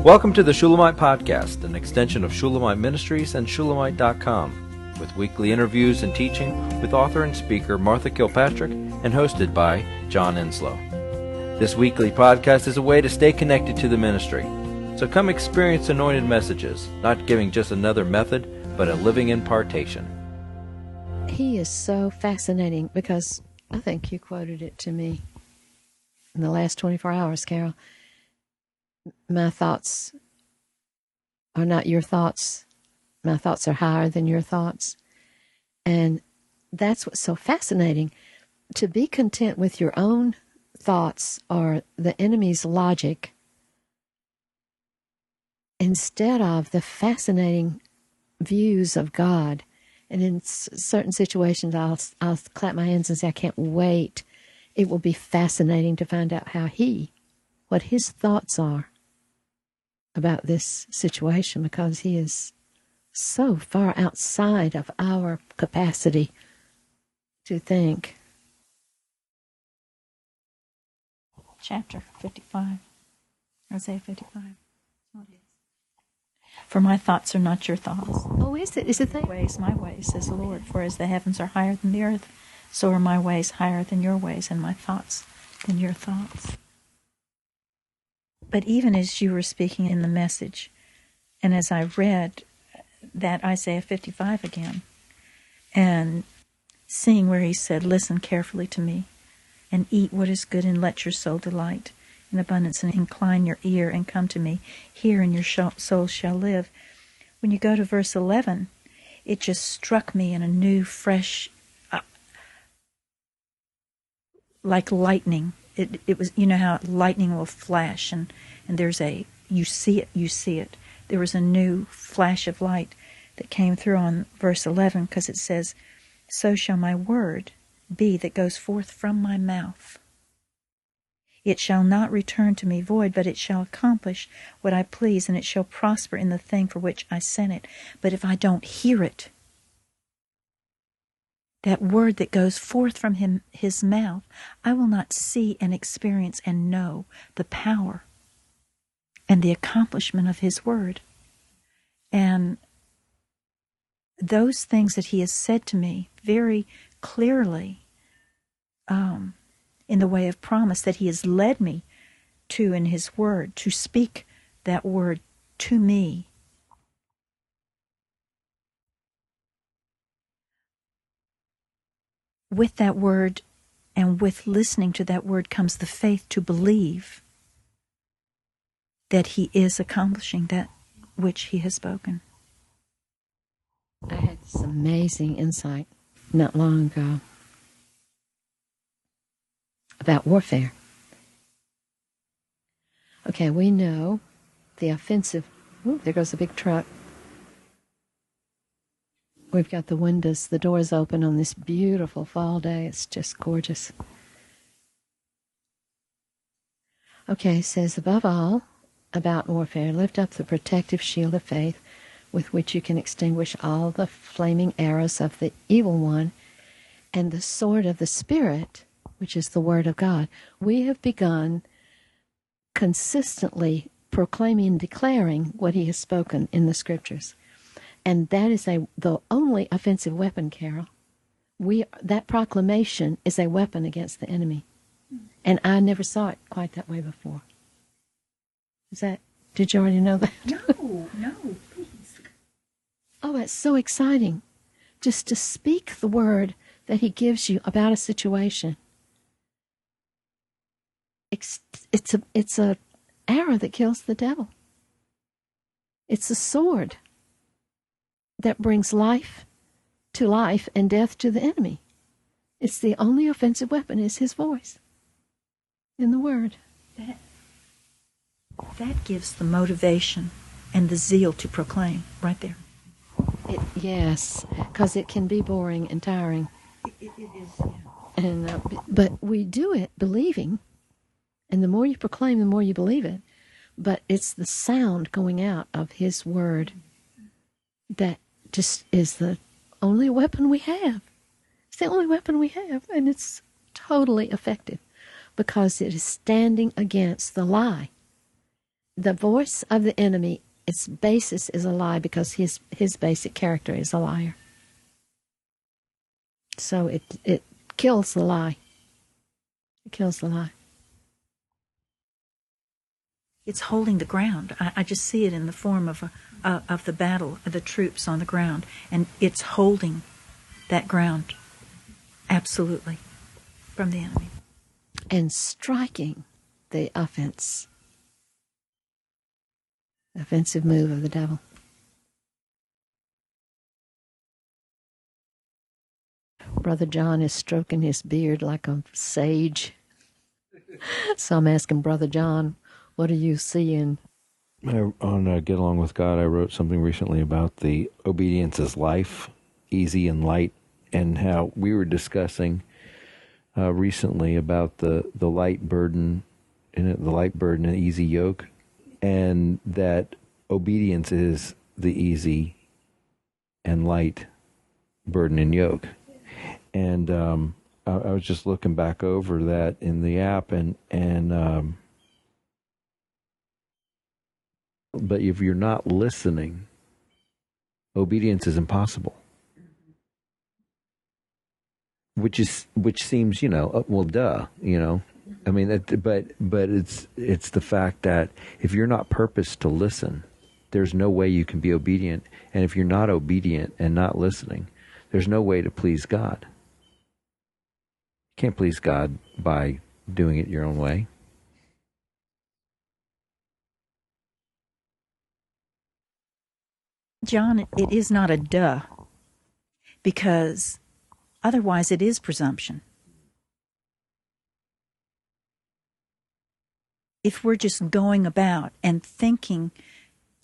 Welcome to the Shulamite Podcast, an extension of Shulamite Ministries and Shulamite.com, with weekly interviews and teaching with author and speaker Martha Kilpatrick and hosted by John Enslow. This weekly podcast is a way to stay connected to the ministry. So come experience anointed messages, not giving just another method, but a living impartation. He is so fascinating because I think you quoted it to me in the last 24 hours, Carol. My thoughts are not your thoughts. My thoughts are higher than your thoughts. And that's what's so fascinating. To be content with your own thoughts or the enemy's logic instead of the fascinating views of God. And in certain situations, I'll clap my hands and say, I can't wait. It will be fascinating to find out what his thoughts are about this situation, because he is so far outside of our capacity to think. Chapter 55, Isaiah 55. For my thoughts are not your thoughts. Oh, is it? Is it that? Ways, my ways, says the Lord. For as the heavens are higher than the earth, so are my ways higher than your ways, and my thoughts than your thoughts. But even as you were speaking in the message, and as I read that Isaiah 55 again, and seeing where he said, listen carefully to me, and eat what is good, and let your soul delight in abundance, and incline your ear, and come to me, hear, and your soul shall live. When you go to verse 11, it just struck me in a new, fresh, like lightning. It was, you know how lightning will flash, and there's you see it. There was a new flash of light that came through on verse 11, because it says, so shall my word be that goes forth from my mouth. It shall not return to me void, but it shall accomplish what I please, and it shall prosper in the thing for which I sent it. But if I don't hear it, that word that goes forth from his mouth, I will not see and experience and know the power and the accomplishment of his word. And those things that he has said to me very clearly, in the way of promise, that he has led me to in his word, to speak that word to me. With that word and with listening to that word comes the faith to believe that he is accomplishing that which he has spoken. I had this amazing insight not long ago about warfare. Okay, we know the offensive. Ooh, there goes a big truck. We've got the windows, the doors open on this beautiful fall day. It's just gorgeous. Okay, it says, above all, about warfare, lift up the protective shield of faith with which you can extinguish all the flaming arrows of the evil one, and the sword of the Spirit, which is the Word of God. We have begun consistently proclaiming and declaring what he has spoken in the Scriptures. And that is the only offensive weapon, Carol. That proclamation is a weapon against the enemy. And I never saw it quite that way before. Did you already know that? No, please. Oh, it's so exciting. Just to speak the word that he gives you about a situation. It's a arrow that kills the devil. It's a sword that brings life to life and death to the enemy. It's the only offensive weapon is his voice in the word. That gives the motivation and the zeal to proclaim right there. Yes, because it can be boring and tiring. It is, yeah. And but we do it believing, and the more you proclaim, the more you believe it. But it's the sound going out of his word that just is the only weapon we have. It's the only weapon we have, and it's totally effective because it is standing against the lie the voice of the enemy, its basis is a lie because his basic character is a liar. So it kills the lie. It kills the lie. It's holding the ground. I just see it in the form of the battle, of the troops on the ground, and it's holding that ground, absolutely, from the enemy. And striking the offensive move of the devil. Brother John is stroking his beard like a sage. So I'm asking Brother John, what are you seeing? On Get Along with God, I wrote something recently about the obedience is life, easy and light, and how we were discussing recently about the light burden, the light burden and easy yoke, and that obedience is the easy and light burden and yoke. And I was just looking back over that in the app, but if you're not listening, obedience is impossible. Which seems, well, duh, I mean, but it's the fact that if you're not purposed to listen, there's no way you can be obedient. And if you're not obedient and not listening, there's no way to please God. You can't please God by doing it your own way. John, it is not a duh, because otherwise it is presumption. If we're just going about and thinking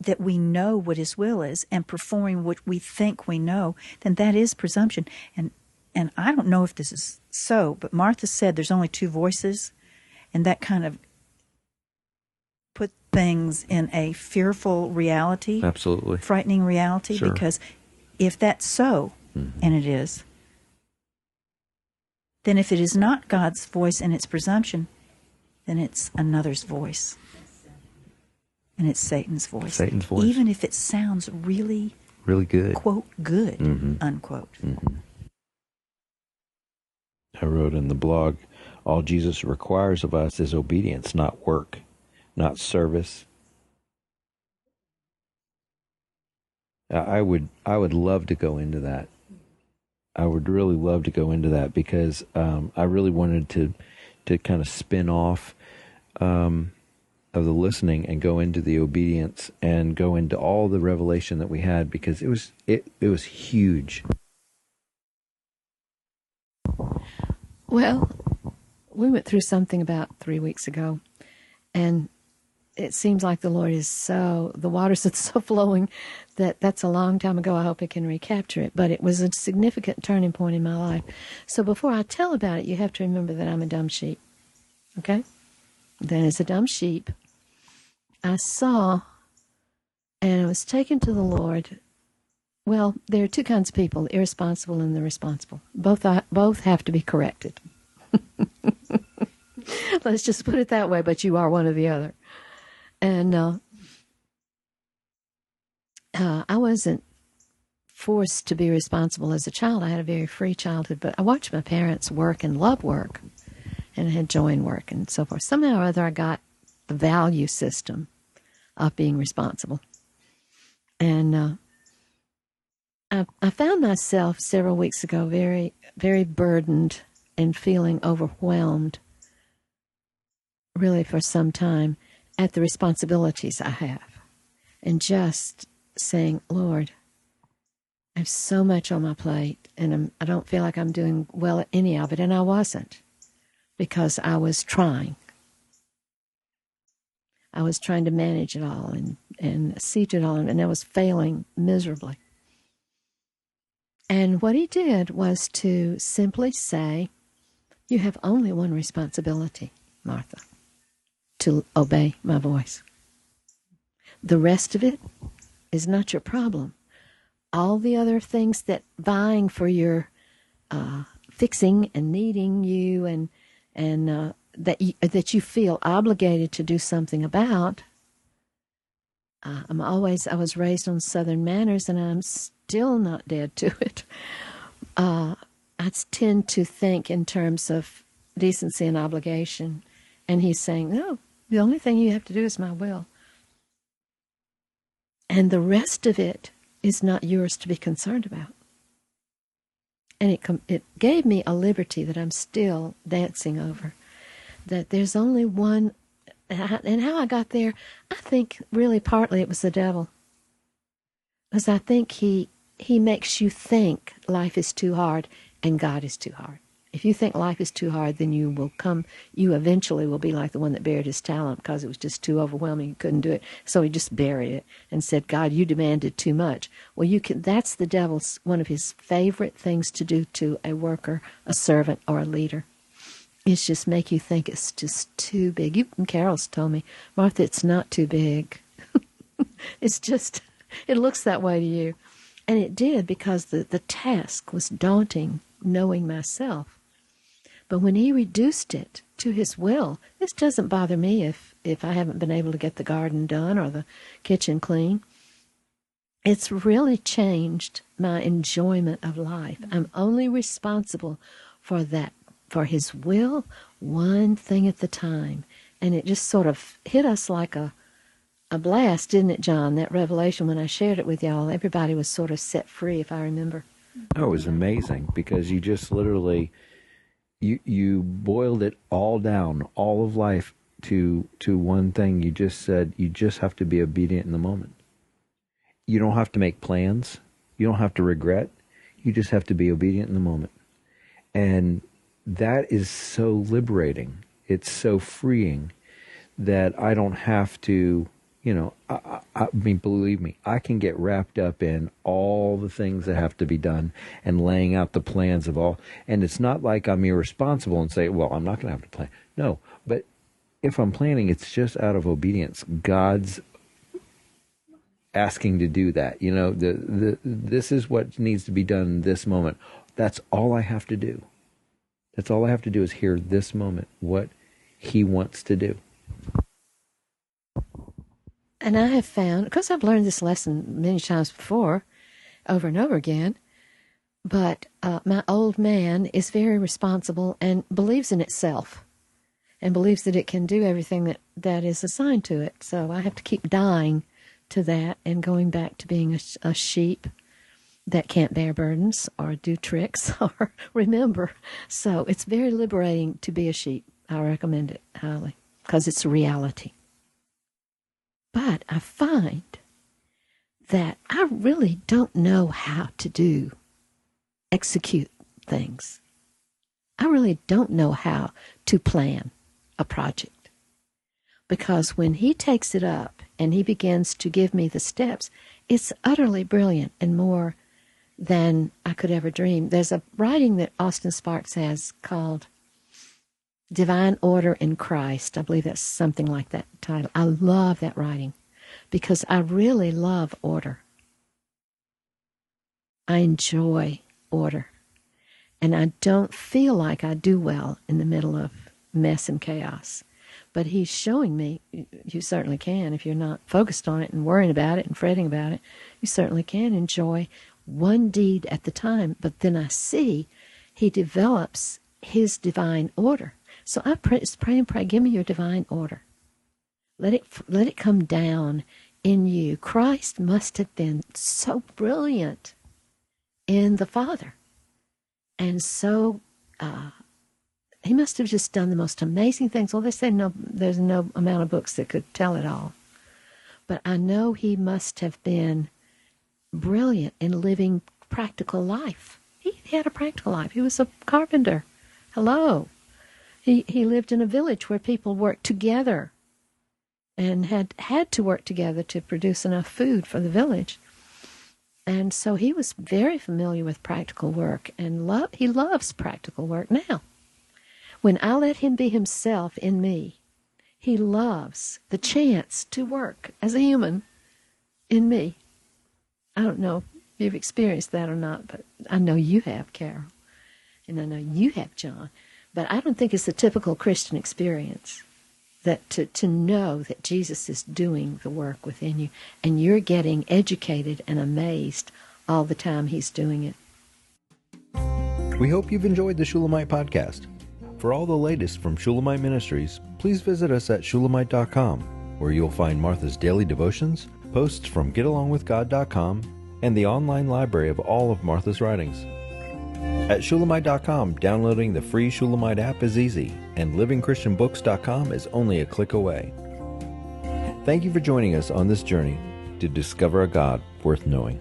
that we know what his will is and performing what we think we know, then that is presumption. And I don't know if this is so, but Martha said there's only two voices, and that kind of put things in a fearful reality. Absolutely. Frightening reality. Sure. Because if that's so, and it is, then if it is not God's voice and it's presumption, then it's another's voice. And it's Satan's voice. Satan's voice. Even if it sounds really, really good. Quote, good, unquote. I wrote in the blog, all Jesus requires of us is obedience, not work, not service. I would love to go into that. I would really love to go into that because I really wanted to kind of spin off of the listening and go into the obedience and go into all the revelation that we had, because it was huge. Well, we went through something about 3 weeks ago, and it seems like the Lord is the waters are so flowing that's a long time ago. I hope I can recapture it, but it was a significant turning point in my life. So before I tell about it, you have to remember that I'm a dumb sheep, okay? Then as a dumb sheep, I saw, and I was taken to the Lord. Well, there are two kinds of people, the irresponsible and the responsible. Both have to be corrected. Let's just put it that way, but you are one or the other. And I wasn't forced to be responsible as a child. I had a very free childhood, but I watched my parents work and love work, and I had joy in work and so forth. Somehow or other, I got the value system of being responsible. And I found myself several weeks ago very, very burdened and feeling overwhelmed, really for some time, at the responsibilities I have. And just saying, Lord, I have so much on my plate, and I don't feel like I'm doing well at any of it. And I wasn't, because I was trying. I was trying to manage it all and see to it all, and I was failing miserably. And what he did was to simply say, you have only one responsibility, Martha, to obey my voice. The rest of it is not your problem. All the other things that vying for your fixing and needing you and that you feel obligated to do something about, I was raised on Southern manners, and I'm still not dead to it. I tend to think in terms of decency and obligation. And he's saying, no, the only thing you have to do is my will. And the rest of it is not yours to be concerned about. And it gave me a liberty that I'm still dancing over, that there's only one. And how I got there, I think really partly it was the devil. Because I think he makes you think life is too hard and God is too hard. If you think life is too hard, then you eventually will be like the one that buried his talent because it was just too overwhelming. He couldn't do it. So he just buried it and said, God, you demanded too much. Well, that's the devil's, one of his favorite things to do to a worker, a servant, or a leader. It's just make you think it's just too big. Carol's told me, Martha, it's not too big. It's just, it looks that way to you. And it did, because the task was daunting, knowing myself. But when he reduced it to his will, this doesn't bother me if I haven't been able to get the garden done or the kitchen clean. It's really changed my enjoyment of life. I'm only responsible for that, for his will, one thing at the time. And it just sort of hit us like a blast, didn't it, John? That revelation, when I shared it with y'all, everybody was sort of set free, if I remember. Oh, it was amazing, because you just literally, you boiled it all down, all of life, to one thing. You just said you just have to be obedient in the moment. You don't have to make plans. You don't have to regret. You just have to be obedient in the moment. And that is so liberating. It's so freeing that I don't have to, I mean, believe me, I can get wrapped up in all the things that have to be done and laying out the plans of all. And it's not like I'm irresponsible and say, well, I'm not going to have to plan. No, but if I'm planning, it's just out of obedience. God's asking to do that. This is what needs to be done in this moment. That's all I have to do. That's all I have to do is hear this moment, what he wants to do. And I have found, because I've learned this lesson many times before, over and over again, but my old man is very responsible and believes in itself and believes that it can do everything that is assigned to it. So I have to keep dying to that and going back to being a sheep that can't bear burdens or do tricks or remember. So it's very liberating to be a sheep. I recommend it highly because it's a reality. But I find that I really don't know how to execute things. I really don't know how to plan a project. Because when he takes it up and he begins to give me the steps, it's utterly brilliant and more than I could ever dream. There's a writing that Austin Sparks has called Divine Order in Christ. I believe that's something like that title. I love that writing because I really love order. I enjoy order. And I don't feel like I do well in the middle of mess and chaos. But he's showing me, you certainly can, if you're not focused on it and worrying about it and fretting about it, you certainly can enjoy one deed at the time. But then I see he develops his divine order. So I pray and pray, give me your divine order. Let it come down in you. Christ must have been so brilliant in the Father. And so he must have just done the most amazing things. Well, they say there's no amount of books that could tell it all. But I know he must have been brilliant in living practical life. He had a practical life. He was a carpenter. Hello. He lived in a village where people worked together and had to work together to produce enough food for the village. And so he was very familiar with practical work, and he loves practical work now. When I let him be himself in me, he loves the chance to work as a human in me. I don't know if you've experienced that or not, but I know you have, Carol, and I know you have, John. But I don't think it's a typical Christian experience. that to know that Jesus is doing the work within you, and you're getting educated and amazed all the time He's doing it. We hope you've enjoyed the Shulamite podcast. For all the latest from Shulamite Ministries, please visit us at shulamite.com, where you'll find Martha's daily devotions, posts from getalongwithgod.com, and the online library of all of Martha's writings. At shulamite.com, downloading the free Shulamite app is easy, and livingchristianbooks.com is only a click away. Thank you for joining us on this journey to discover a God worth knowing.